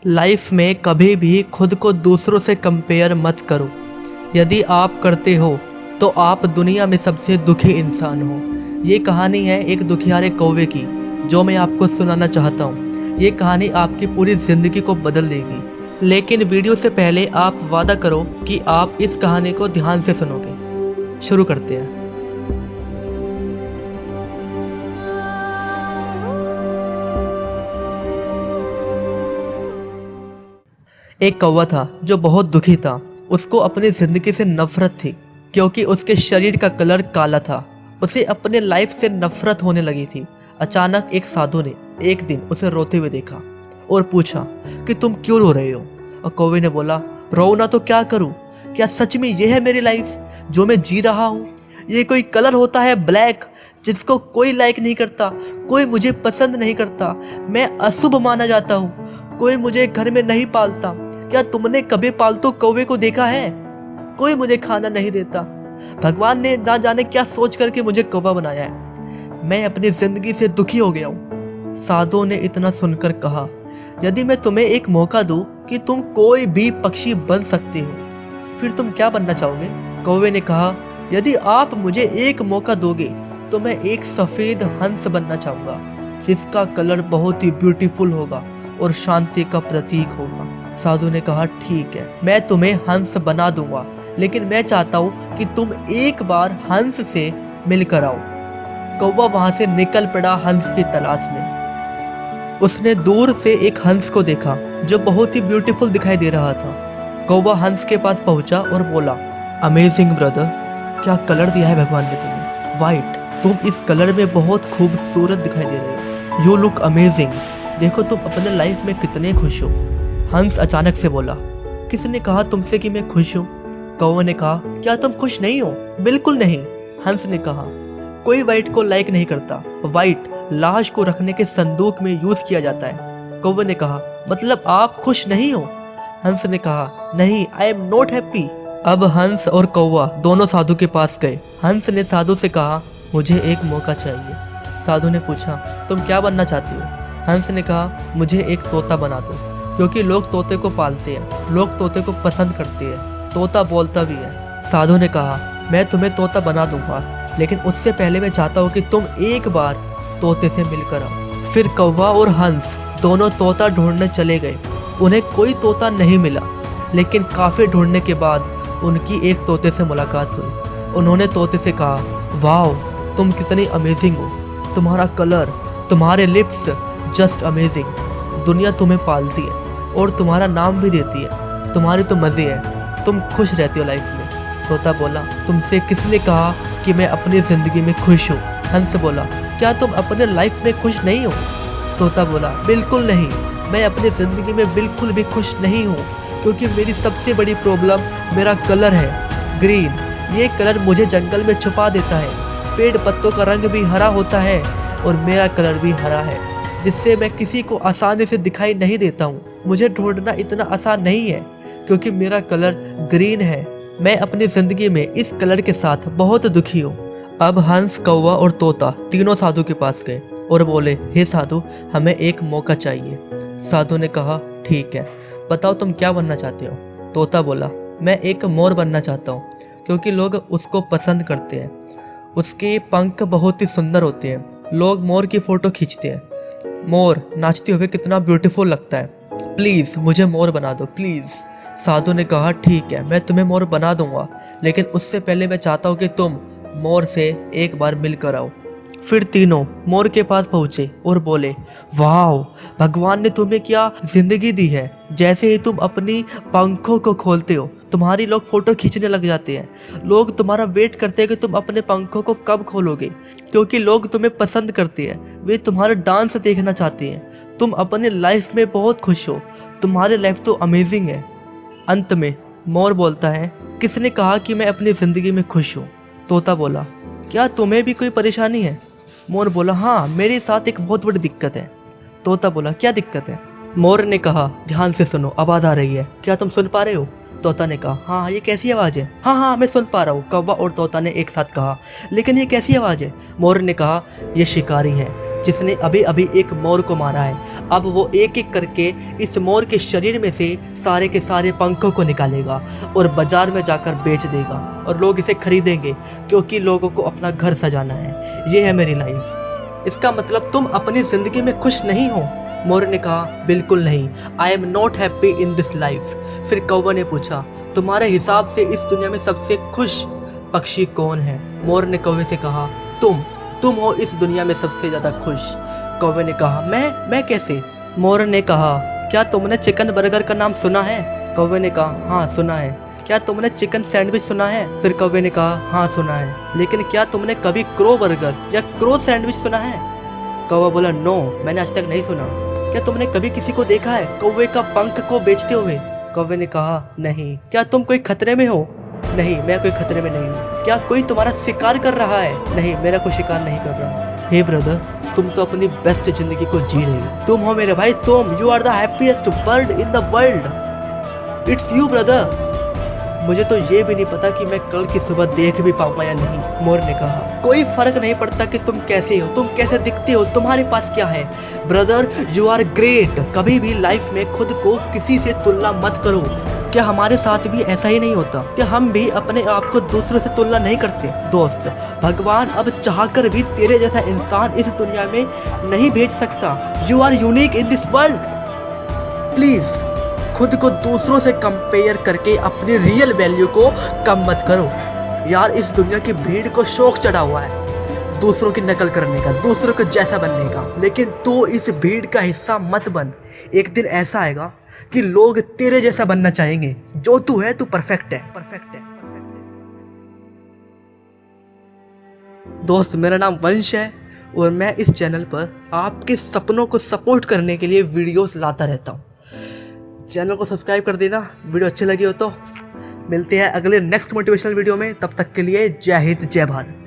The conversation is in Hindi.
लाइफ में कभी भी खुद को दूसरों से कंपेयर मत करो। यदि आप करते हो तो आप दुनिया में सबसे दुखी इंसान हो। ये कहानी है एक दुखियारे कौवे की, जो मैं आपको सुनाना चाहता हूँ। ये कहानी आपकी पूरी ज़िंदगी को बदल देगी। लेकिन वीडियो से पहले आप वादा करो कि आप इस कहानी को ध्यान से सुनोगे। शुरू करते हैं। एक कौवा था जो बहुत दुखी था। उसको अपनी ज़िंदगी से नफरत थी, क्योंकि उसके शरीर का कलर काला था। उसे अपने लाइफ से नफरत होने लगी थी। अचानक एक साधु ने एक दिन उसे रोते हुए देखा और पूछा कि तुम क्यों रो रहे हो। और कौवे ने बोला, रो ना तो क्या करूं? क्या सच में ये है मेरी लाइफ जो मैं जी रहा हूँ? ये कोई कलर होता है ब्लैक, जिसको कोई लाइक नहीं करता, कोई मुझे पसंद नहीं करता, मैं अशुभ माना जाता हूँ, कोई मुझे घर में नहीं पालता। क्या तुमने कभी पालतू कौवे को देखा है? कोई मुझे खाना नहीं देता। भगवान ने ना जाने क्या सोच करके मुझे कौवा बनाया है। मैं अपनी जिंदगी से दुखी हो गया हूँ। साधु ने इतना सुनकर कहा, यदि मैं तुम्हें एक मौका दूं कि तुम कोई भी पक्षी बन सकते हो, फिर तुम क्या बनना चाहोगे? कौवे ने कहा, यदि आप मुझे एक मौका दोगे तो मैं एक सफेद हंस बनना चाहूंगा, जिसका कलर बहुत ही ब्यूटीफुल होगा और शांति का प्रतीक होगा। साधु ने कहा, ठीक है, मैं तुम्हें हंस बना दूंगा, लेकिन मैं चाहता हूँ कि तुम एक बार हंस से मिलकर आओ। कौवा वहां से निकल पड़ा हंस की तलाश में। उसने दूर से एक हंस को देखा जो बहुत ही ब्यूटीफुल दिखाई दे रहा था। कौवा हंस के पास पहुंचा और बोला, अमेजिंग ब्रदर, क्या कलर दिया है भगवान ने तुम्हें, वाइट। तुम इस कलर में बहुत खूबसूरत दिखाई दे रहे हो। You look amazing. देखो तुम अपने लाइफ में कितने खुश हो। हंस अचानक से बोला, किसने कहा तुमसे कि मैं खुश हूँ? कौवे ने कहा, क्या तुम खुश नहीं हो? बिल्कुल नहीं। हंस ने कहा, कोई वाइट को लाइक नहीं करता। वाइट लाश को रखने के संदूक में यूज किया जाता है। कौवे ने कहा, मतलब आप खुश नहीं हो? हंस ने कहा, नहीं, आई एम नॉट हैप्पी। अब हंस और कौवा दोनों साधु के पास गए। हंस ने साधु से कहा, मुझे एक मौका चाहिए। साधु ने पूछा, तुम क्या बनना चाहती हो? हंस ने कहा, मुझे एक तोता बना दो, क्योंकि लोग तोते को पालते हैं, लोग तोते को पसंद करते हैं, तोता बोलता भी है। साधु ने कहा, मैं तुम्हें तोता बना दूंगा, लेकिन उससे पहले मैं चाहता हूँ कि तुम एक बार तोते से मिलकर आओ। फिर कौवा और हंस दोनों तोता ढूंढने चले गए। उन्हें कोई तोता नहीं मिला, लेकिन काफ़ी ढूंढने के बाद उनकी एक तोते से मुलाकात हुई। उन्होंने तोते से कहा, वाओ, तुम कितनी अमेजिंग हो, तुम्हारा कलर, तुम्हारे लिप्स जस्ट अमेजिंग। दुनिया तुम्हें पालती है और तुम्हारा नाम भी देती है। तुम्हारी तो मज़े है, तुम खुश रहती हो लाइफ में। तोता बोला, तुमसे किसने कहा कि मैं अपनी ज़िंदगी में खुश हूँ? हंस बोला, क्या तुम अपने लाइफ में खुश नहीं हो? तोता बोला, बिल्कुल नहीं, मैं अपनी ज़िंदगी में बिल्कुल भी खुश नहीं हूँ, क्योंकि मेरी सबसे बड़ी प्रॉब्लम मेरा कलर है, ग्रीन। ये कलर मुझे जंगल में छुपा देता है। पेड़ पत्तों का रंग भी हरा होता है और मेरा कलर भी हरा है, जिससे मैं किसी को आसानी से दिखाई नहीं देता हूँ। मुझे ढूंढना इतना आसान नहीं है, क्योंकि मेरा कलर ग्रीन है। मैं अपनी ज़िंदगी में इस कलर के साथ बहुत दुखी हूँ। अब हंस, कौवा और तोता तीनों साधु के पास गए और बोले, हे साधु, हमें एक मौका चाहिए। साधु ने कहा, ठीक है, बताओ तुम क्या बनना चाहते हो? तोता बोला, मैं एक मोर बनना चाहता हूँ, क्योंकि लोग उसको पसंद करते हैं। उसके पंख बहुत ही सुंदर होते हैं, लोग मोर की फ़ोटो खींचते हैं। मोर नाचते हुए कितना ब्यूटीफुल लगता है। प्लीज़ मुझे मोर बना दो, प्लीज़। साधु ने कहा, ठीक है, मैं तुम्हें मोर बना दूंगा, लेकिन उससे पहले मैं चाहता हूँ कि तुम मोर से एक बार मिलकर आओ। फिर तीनों मोर के पास पहुँचे और बोले, वाह, भगवान ने तुम्हें क्या ज़िंदगी दी है। जैसे ही तुम अपनी पंखों को खोलते हो, तुम्हारी लोग फ़ोटो खींचने लग जाते हैं। लोग तुम्हारा वेट करते हैं कि तुम अपने पंखों को कब खोलोगे, क्योंकि लोग तुम्हें पसंद करते हैं, वे तुम्हारा डांस देखना चाहते हैं। तुम अपने लाइफ में बहुत खुश हो, तुम्हारी लाइफ तो अमेजिंग है। अंत में मोर बोलता है, किसने कहा कि मैं अपनी ज़िंदगी में खुश हूँ? तोता बोला, क्या तुम्हें भी कोई परेशानी है? मोर बोला, हाँ, मेरे साथ एक बहुत बड़ी दिक्कत है। तोता बोला, क्या दिक्कत है? मोर ने कहा, ध्यान से सुनो, आवाज़ आ रही है, क्या तुम सुन पा रहे हो? तोता ने कहा, हाँ, ये कैसी आवाज़ है? हाँ हाँ, मैं सुन पा रहा हूँ। कौवा और तोता ने एक साथ कहा, लेकिन ये कैसी आवाज़ है? मोर ने कहा, ये शिकारी है, जिसने अभी अभी एक मोर को मारा है। अब वो एक एक करके इस मोर के शरीर में से सारे के सारे पंखों को निकालेगा और बाजार में जाकर बेच देगा और लोग इसे खरीदेंगे क्योंकि लोगों को अपना घर सजाना है। ये है मेरी लाइफ। इसका मतलब तुम अपनी ज़िंदगी में खुश नहीं हो? मोर ने कहा, बिल्कुल नहीं। I am not happy in this life. फिर कौवा ने पूछा, तुम्हारे हिसाब से इस दुनिया में सबसे खुश पक्षी कौन है? मोर ने कौवे से कहा, तुम हो इस दुनिया में सबसे ज़्यादा खुश। कौवे ने कहा, मैं कैसे? मोर ने कहा, क्या तुमने चिकन बर्गर का नाम सुना है? कौवे ने कहा, हाँ सुना है। क्या तुमने चिकन सैंडविच सुना है? फिर कौवे ने कहा, हाँ सुना है। लेकिन क्या तुमने कभी क्रो बर्गर या क्रो सैंडविच सुना है? कौवा बोला, नो, मैंने आज तक नहीं सुना। क्या तुमने कभी किसी को देखा है कौवे का पंख को बेचते हुए? कौवे ने कहा, नहीं। क्या तुम कोई खतरे में हो? नहीं, मैं कोई खतरे में नहीं हूँ। क्या कोई तुम्हारा शिकार कर रहा है? नहीं, मेरा कोई शिकार नहीं कर रहा। हे ब्रदर, तुम तो अपनी बेस्ट जिंदगी को जी रहे हो। तुम हो मेरे भाई, तुम। You are the happiest bird in the world. It's you brother. मुझे तो ये भी नहीं पता कि मैं कल की सुबह देख भी पाऊंगा या नहीं। मोर ने कहा, कोई फर्क नहीं पड़ता कि तुम कैसे हो, तुम कैसे दिखते हो, तुम्हारे पास क्या है। Brother, you are great. कभी भी लाइफ में खुद को किसी से तुलना मत करो। क्या हमारे साथ भी ऐसा ही नहीं होता? क्या हम भी अपने आप को दूसरों से तुलना नहीं करते? दोस्त, भगवान अब चाहकर भी तेरे जैसा इंसान इस दुनिया में नहीं भेज सकता। You are unique in this world. Please खुद को दूसरों से कंपेयर करके अपनी रियल वैल्यू को कम मत करो। यार, इस दुनिया की भीड़ को शौक चढ़ा हुआ है दूसरों की नकल करने का, दूसरों को जैसा बनने का। लेकिन तू इस भीड़ का हिस्सा मत बन। एक दिन ऐसा आएगा कि लोग तेरे जैसा बनना चाहेंगे। जो तू है, तू परफेक्ट है, परफेक्ट है, परफेक्ट है। दोस्त, मेरा नाम वंश है और मैं इस चैनल पर आपके सपनों को सपोर्ट करने के लिए वीडियोस लाता रहता हूँ। चैनल को सब्सक्राइब कर देना, वीडियो अच्छी लगी हो तो। मिलते हैं अगले नेक्स्ट मोटिवेशनल वीडियो में। तब तक के लिए जय हिंद, जय भारत।